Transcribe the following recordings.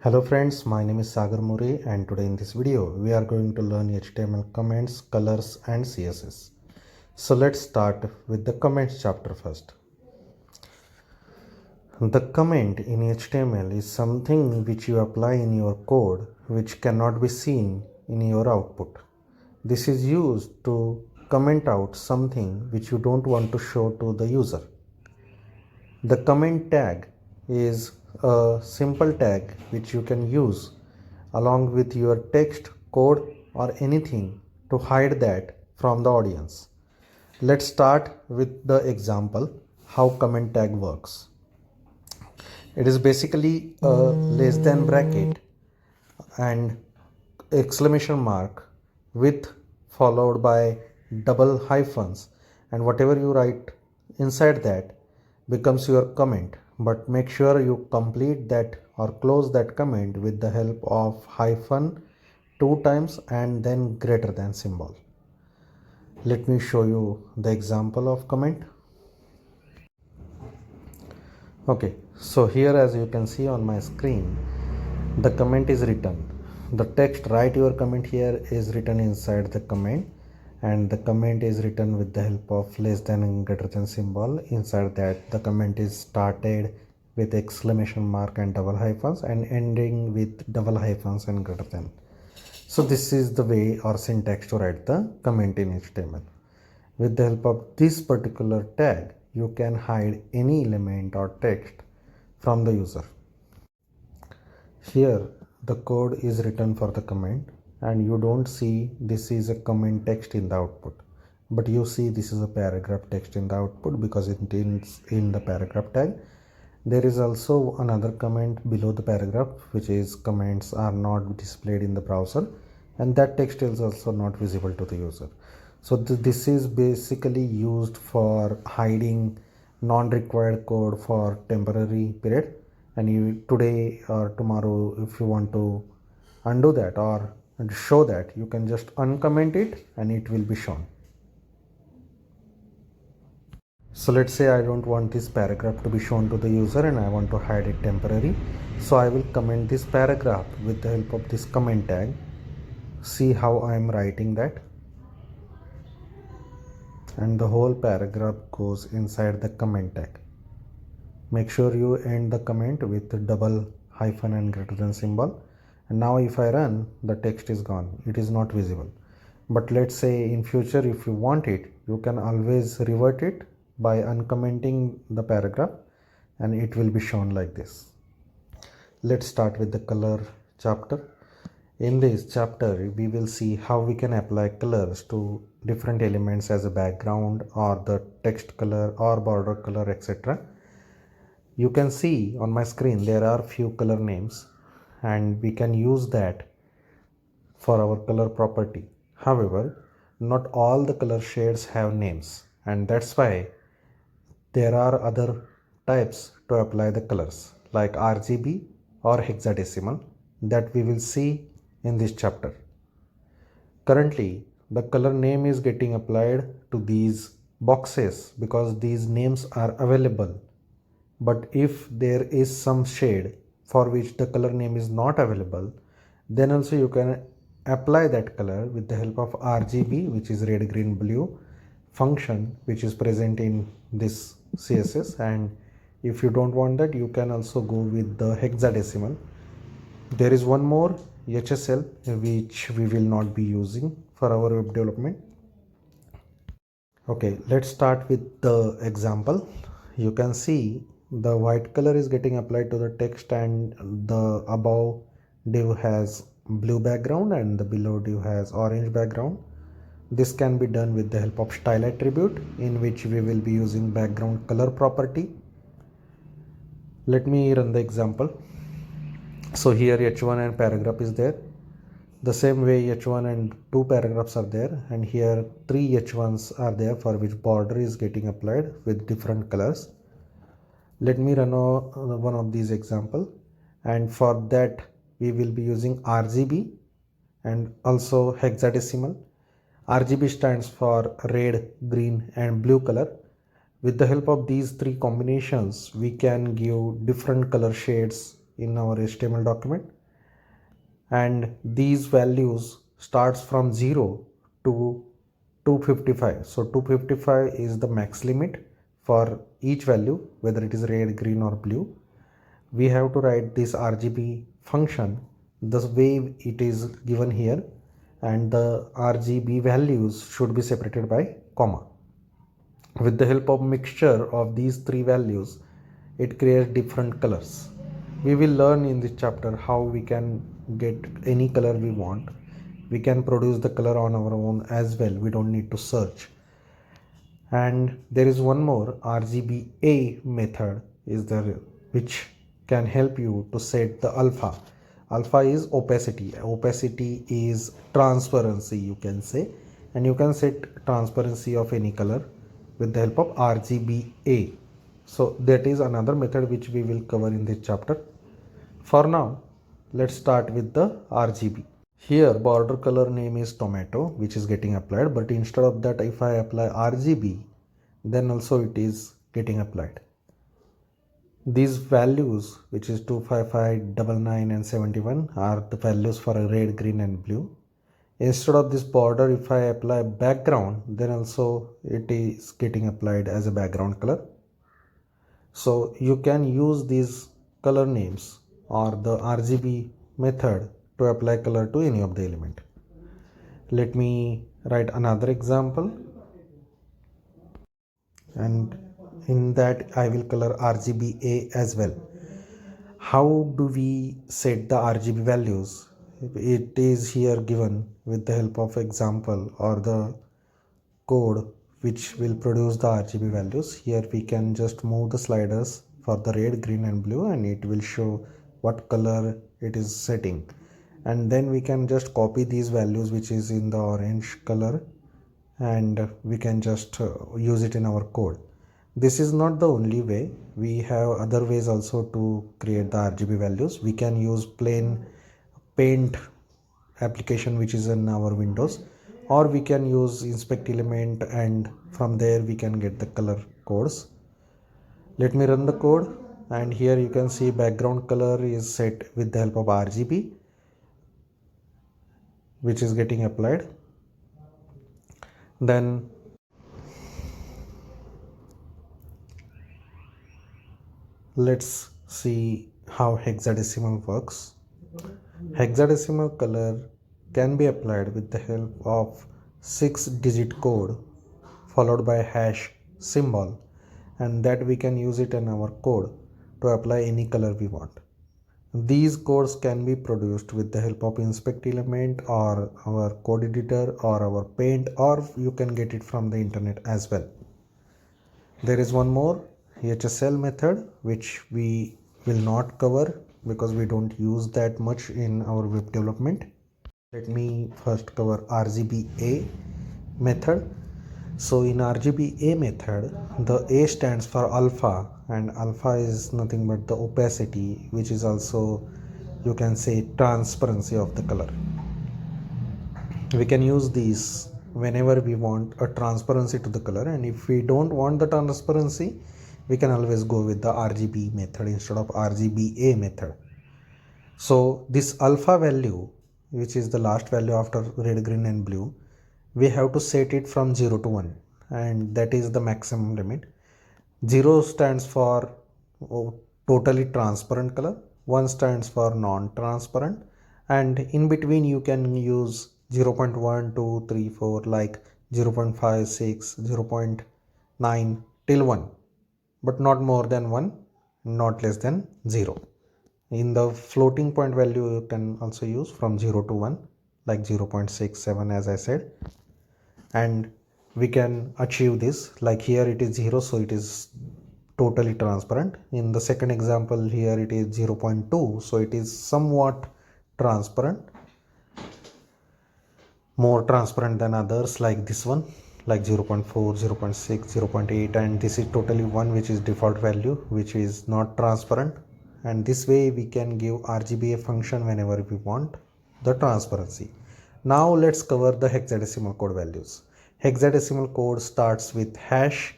Hello friends, my name is SagarMore and today in this video we are going to learn HTML comments, colors and CSS. So let's start with the comments chapter first. The comment in HTML is something which you apply in your code which cannot be seen in your output. This is used to comment out something which you don't want to show to the user. The comment tag is a simple tag which you can use along with your text, code or anything to hide that from the audience. Let's start with the example how comment tag works. It is basically a less than bracket and exclamation mark with followed by double hyphens, and whatever you write inside that becomes your comment, but make sure you complete that or close that comment with the help of hyphen 2 times and then greater than symbol. Let me show you the example of comment. Okay, so here as you can see on my screen, the comment is written. The text write your comment here is written inside the comment, and the comment is written with the help of less than and greater than symbol. Inside that the comment is started with exclamation mark and double hyphens and ending with double hyphens and greater than. So this is the way or syntax to write the comment in HTML. With the help of this particular tag, you can hide any element or text from the user. Here the code is written for the comment and you don't see this is a comment text in the output, but you see this is a paragraph text in the output because it is in the paragraph tag. There is also another comment below the paragraph which is comments are not displayed in the browser, and that text is also not visible to the user. So this is basically used for hiding non-required code for temporary period, and you today or tomorrow if you want to undo that or show that, you can just uncomment it and it will be shown. So let's say I don't want this paragraph to be shown to the user and I want to hide it temporarily. So I will comment this paragraph with the help of this comment tag. See how I am writing that, and the whole paragraph goes inside the comment tag. Make sure you end the comment with double hyphen and greater than symbol. And now if I run, the text is gone, it is not visible. But let's say in future if you want it, you can always revert it by uncommenting the paragraph and it will be shown like this. Let's start with the color chapter. In this chapter we will see how we can apply colors to different elements as a background or the text color or border color, etc. You can see on my screen there are few color names and we can use that for our color property. However, not all the color shades have names, and that's why there are other types to apply the colors like RGB or hexadecimal that we will see in this chapter. Currently, the color name is getting applied to these boxes because these names are available. But if there is some shade for which the color name is not available, then also you can apply that color with the help of RGB, which is red, green, blue function, which is present in this CSS. And if you don't want that, you can also go with the hexadecimal. There is one more, HSL, which we will not be using for our web development. Okay, let's start with the example. You can see the white color is getting applied to the text and the above div has blue background and the below div has orange background. This can be done with the help of style attribute, in which we will be using background color property. Let me run the example. So here h1 and paragraph is there. The same way h1 and 2 paragraphs are there, and here 3 h1s are there for which border is getting applied with different colors. Let me run one of these example, and for that we will be using RGB and also hexadecimal. RGB stands for red, green and blue color. With the help of these three combinations, we can give different color shades in our HTML document, and these values starts from 0 to 255. So 255 is the max limit for each value, whether it is red, green or blue. We have to write this RGB function the way it is given here, and the RGB values should be separated by comma. With the help of mixture of these three values, it creates different colors. We will learn in this chapter how we can get any color we want. We can produce the color on our own as well. We don't need to search. And there is one more RGBA method is there, which can help you to set the alpha. Alpha is opacity. Opacity is transparency, you can say, and you can set transparency of any color with the help of RGBA. So that is another method which we will cover in this chapter. For now, let's start with the RGB. Here border color name is tomato, which is getting applied, but instead of that, if I apply RGB, then also it is getting applied. These values, which is 255, 99 and 71, are the values for a red, green and blue. Instead of this border, if I apply background, then also it is getting applied as a background color. So you can use these color names or the RGB method to apply color to any of the element. Let me write another example, and in that I will color RGBA as well. How do we set the RGB values? It is here given with the help of example or the code which will produce the RGB values. Here we can just move the sliders for the red, green and blue, and it will show what color it is setting. And then we can just copy these values which is in the orange color, and we can just use it in our code. This is not the only way. We have other ways also to create the RGB values. We can use plain paint application which is in our Windows, or we can use inspect element, and from there we can get the color codes. Let me run the code, and here you can see background color is set with the help of RGB, which is getting applied. Then let's see how hexadecimal works. Hexadecimal color can be applied with the help of 6-digit code followed by hash symbol, and that we can use it in our code to apply any color we want. These codes can be produced with the help of inspect element or our code editor or our paint, or you can get it from the internet as well. There is one more HSL method which we will not cover because we don't use that much in our web development. Let me first cover RGBA method. So in RGBA method, the A stands for alpha, and alpha is nothing but the opacity, which is also, you can say, transparency of the color. We can use these whenever we want a transparency to the color, and if we don't want the transparency, we can always go with the RGB method instead of RGBA method. So this alpha value, which is the last value after red, green and blue, we have to set it from 0 to 1, and that is the maximum limit. 0 stands for totally transparent color, 1 stands for non-transparent, and in between you can use 0.1, 2, 3, 4, like 0.5, 6, 0.9 till 1, but not more than 1, not less than 0. In the floating point value, you can also use from 0 to 1, like 0.67 as I said, and we can achieve this. Like here it is 0, so it is totally transparent. In the second example here it is 0.2, so it is somewhat transparent, more transparent than others like this one, like 0.4, 0.6, 0.8, and this is totally 1, which is default value, which is not transparent. And this way we can give RGBA function whenever we want the transparency. Now let's cover the hexadecimal code values. Hexadecimal code starts with hash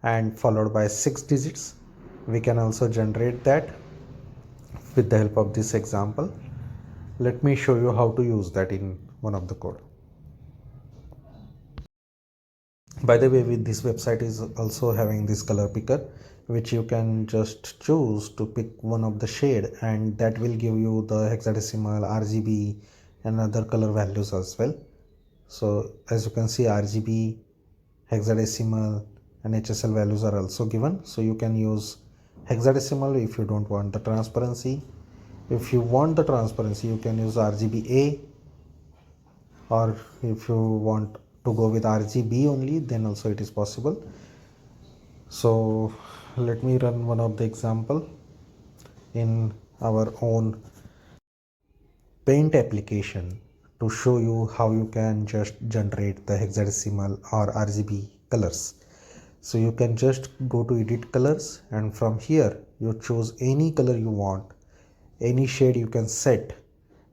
and followed by 6 digits. We can also generate that with the help of this example. Let me show you how to use that in one of the code. By the way, with this website is also having this color picker, which you can just choose to pick one of the shade, and that will give you the hexadecimal, RGB and other color values as well. So as you can see, RGB, hexadecimal and HSL values are also given. So you can use hexadecimal if you don't want the transparency. If you want the transparency, you can use RGBA, or if you want to go with RGB only, then also it is possible. So let me run one of the example in our own Paint application to show you how you can just generate the hexadecimal or RGB colors. So you can just go to edit colors, and from here you choose any color you want, any shade you can set,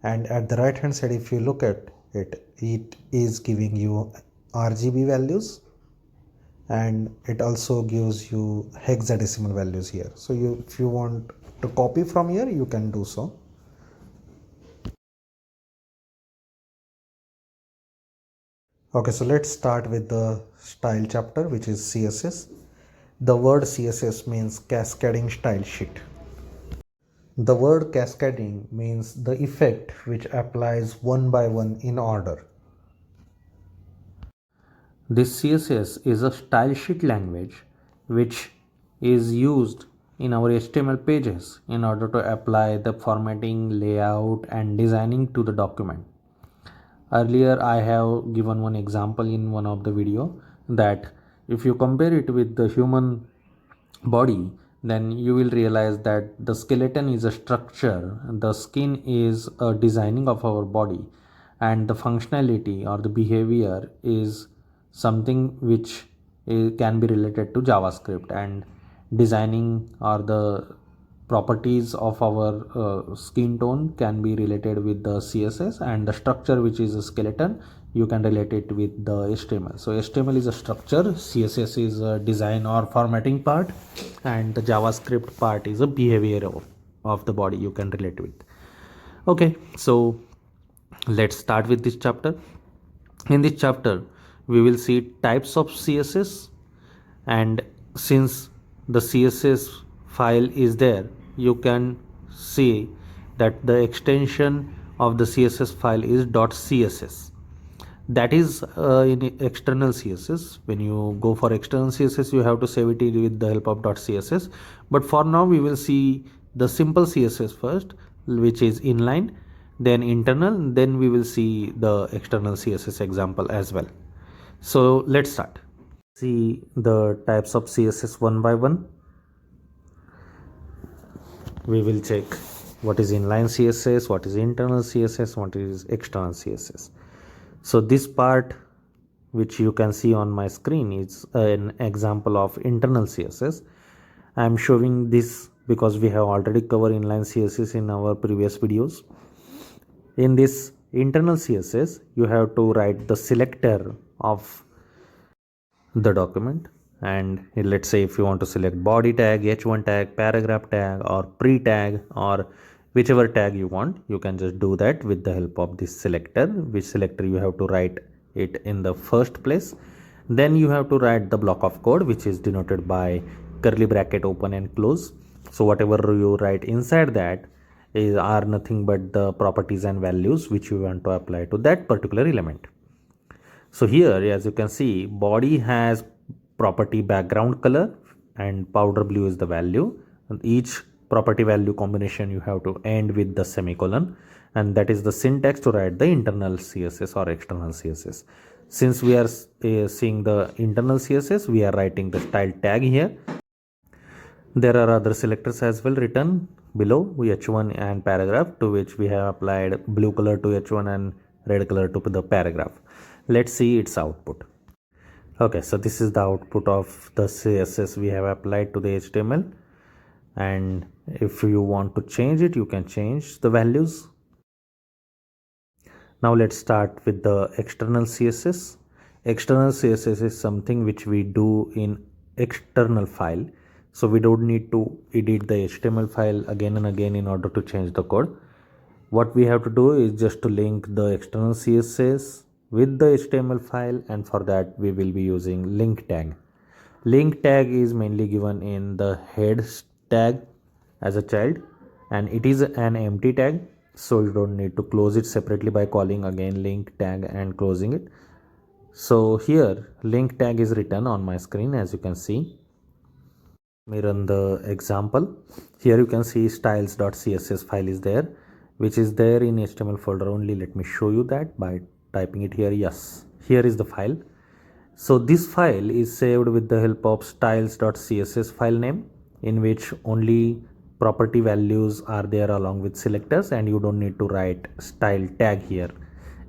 and at the right hand side if you look at it, it is giving you RGB values and it also gives you hexadecimal values here. So if you want to copy from here, you can do so. Okay, so let's start with the style chapter, which is CSS. The word CSS means cascading style sheet. The word cascading means the effect which applies one by one in order. This CSS is a style sheet language which is used in our HTML pages in order to apply the formatting, layout and designing to the document. Earlier I have given one example in one of the video that if you compare it with the human body, then you will realize that the skeleton is a structure, the skin is a designing of our body, and the functionality or the behavior is something which can be related to JavaScript, and designing or the properties of our skin tone can be related with the CSS, and the structure which is a skeleton you can relate it with the HTML. So HTML is a structure, CSS is a design or formatting part, and the JavaScript part is a behavior of the body you can relate with. Okay, so let's start with this chapter. In this chapter we will see types of CSS, and since the CSS file is there, you can see that the extension of the CSS file is .css. That is in external CSS. When you go for external CSS, you have to save it with the help of .css. But for now we will see the simple CSS first, which is inline, then internal, then we will see the external CSS example as well. So let's start. See the types of CSS one by one. We will check what is inline CSS, what is internal CSS, what is external CSS. So this part which you can see on my screen is an example of internal CSS. I am showing this because we have already covered inline CSS in our previous videos. In this internal CSS, you have to write the selector of the document, and let's say if you want to select body tag, h1 tag, paragraph tag or pre tag or whichever tag you want, you can just do that with the help of this selector, which selector you have to write it in the first place. Then you have to write the block of code which is denoted by curly bracket open and close. So whatever you write inside that are nothing but the properties and values which you want to apply to that particular element. So here, as you can see, body has property background color and powder blue is the value, and each property value combination you have to end with the semicolon, and that is the syntax to write the internal CSS or external CSS. Since we are seeing the internal CSS, we are writing the style tag here. There are other selectors as well written below, h1 and paragraph, to which we have applied blue color to h1 and red color to the paragraph. Let's see its output. Okay, so this is the output of the CSS we have applied to the HTML, and if you want to change it, you can change the values. Now let's start with the external CSS. External CSS is something which we do in external file. so we don't need to edit the HTML file again and again in order to change the code. What we have to do is just to link the external CSS with the HTML file, and for that we will be using link tag. Link tag is mainly given in the head tag as a child, and it is an empty tag, so you don't need to close it separately by calling again link tag and closing it. So here link tag is written on my screen, as you can see. Let me run the example. Here you can see styles.css file is there, which is there in HTML folder only. Let me show you that by typing it here. Yes, here is the file. So this file is saved with the help of styles.css file name, in which only property values are there along with selectors, and you don't need to write style tag here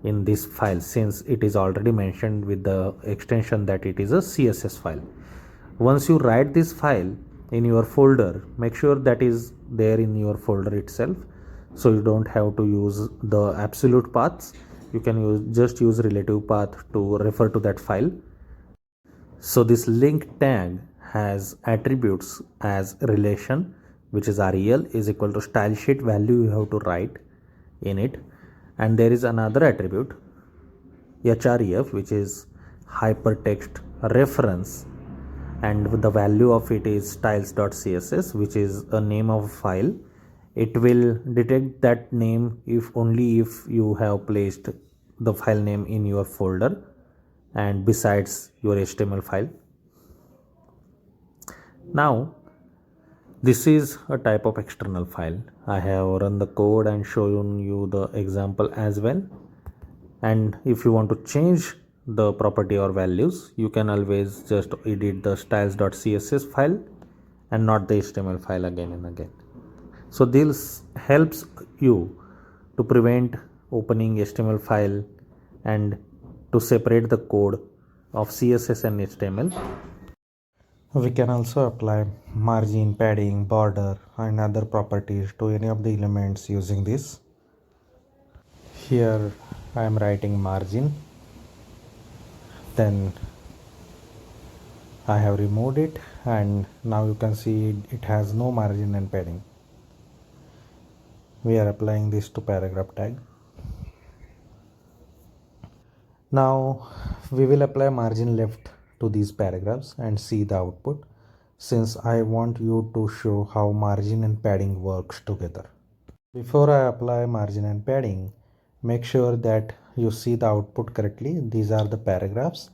in this file, since it is already mentioned with the extension that it is a CSS file. Once you write this file in your folder, make sure that is there in your folder itself, so you don't have to use the absolute paths. You can just use relative path to refer to that file. So this link tag has attributes as relation, which is rel is equal to style sheet value you have to write in it, and there is another attribute href, which is hypertext reference, and the value of it is styles.css, which is a name of a file. It will detect that name only if you have placed the file name in your folder and besides your HTML file. Now this is a type of external file. I have run the code and shown you the example as well, and if you want to change the property or values, you can always just edit the styles.css file and not the HTML file again and again. So this helps you to prevent opening HTML file and to separate the code of CSS and HTML. We can also apply margin, padding, border and other properties to any of the elements using this. Here I am writing margin, then I have removed it, and now you can see it has no margin and padding. We are applying this to paragraph tag. Now we will apply margin left to these paragraphs and see the output, since I want you to show how margin and padding works together. Before I apply margin and padding, make sure that you see the output correctly. These are the paragraphs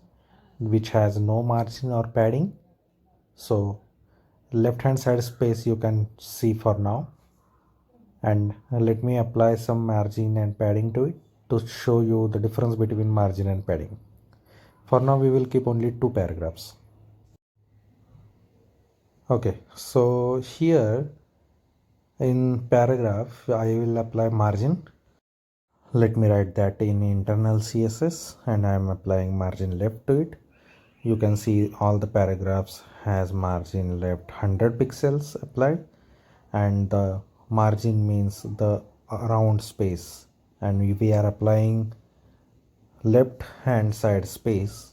which has no margin or padding. So left hand side space you can see for now, and let me apply some margin and padding to it to show you the difference between margin and padding. For now we will keep only 2 paragraphs. Okay, so here in paragraph I will apply margin. Let me write that in internal CSS, and I am applying margin left to it. You can see all the paragraphs has margin left 100 pixels applied, and the margin means the round space, and we are applying left hand side space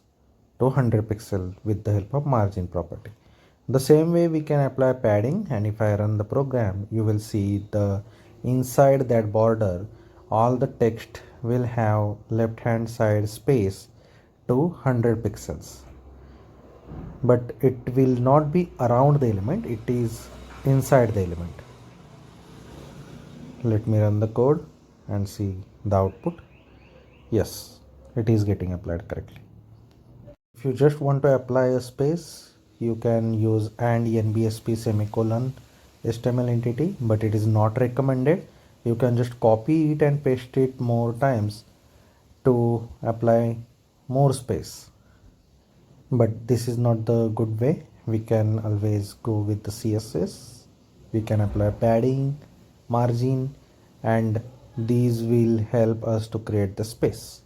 to 100 pixel with the help of margin property. The same way we can apply padding, and if I run the program, you will see the inside that border all the text will have left hand side space to 100 pixels, but it will not be around the element, it is inside the element. Let me run the code and see the output. Yes, it is getting applied correctly. If you just want to apply a space, you can use and nbsp semicolon HTML entity, but it is not recommended. You can just copy it and paste it more times to apply more space, but this is not the good way. We can always go with the CSS. We can apply padding, margin, and these will help us to create the space.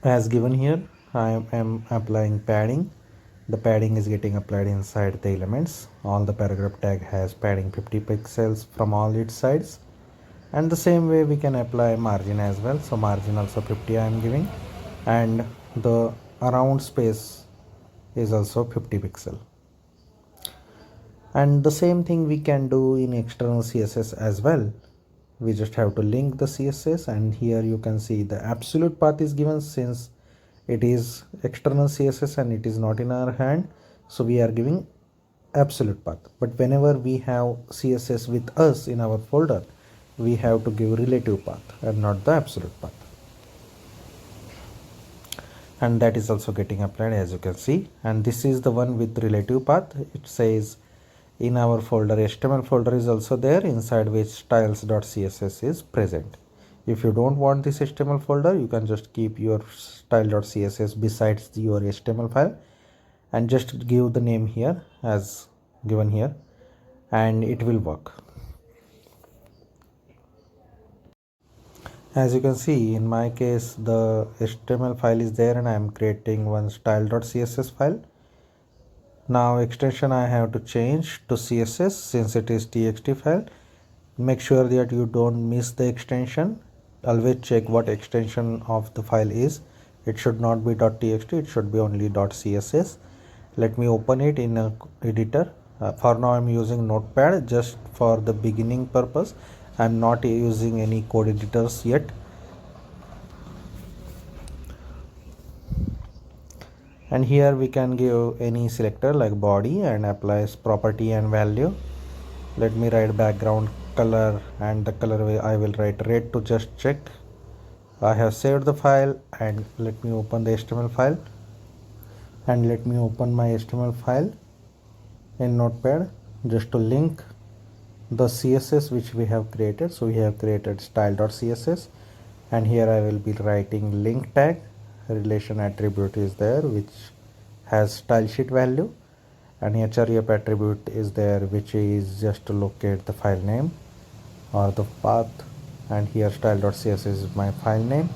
As given here, I am applying padding. The padding is getting applied inside the elements. All the paragraph tag has padding 50 pixels from all its sides, and the same way we can apply margin as well. So margin also 50 I am giving, and the around space is also 50 pixel. And the same thing we can do in external CSS as well. We just have to link the CSS, and here you can see the absolute path is given since it is external CSS and it is not in our hand, so we are giving absolute path. But whenever we have CSS with us in our folder, we have to give relative path and not the absolute path. And that is also getting applied, as you can see. And this is the one with relative path. It says in our folder HTML folder is also there, inside which styles.css is present. If you don't want this HTML folder, you can just keep your style.css besides your HTML file and just give the name here as given here, and it will work. As you can see, in my case the HTML file is there and I am creating one style.css file. Now extension I have to change to CSS since it is txt file. Make sure that you don't miss the extension. Always check what extension of the file is. It should not be .txt, it should be only .css. Let me open it in a editor. For now I'm using Notepad just for the beginning purpose. I'm not using any code editors yet. And here we can give any selector like body and apply property and value. Let me write background color, and the color I will write red to just check. I have saved the file, and let me open the HTML file, and let me open my HTML file in Notepad just to link the CSS which we have created. So we have created style.css, and here I will be writing link tag. Relation attribute is there which has style sheet value, and href attribute is there which is just to locate the file name or the path, and here style.css is my file name.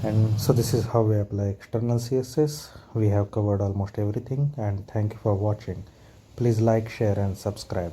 And so this is how we apply external CSS. We have covered almost everything, and thank you for watching. Please like, share and subscribe.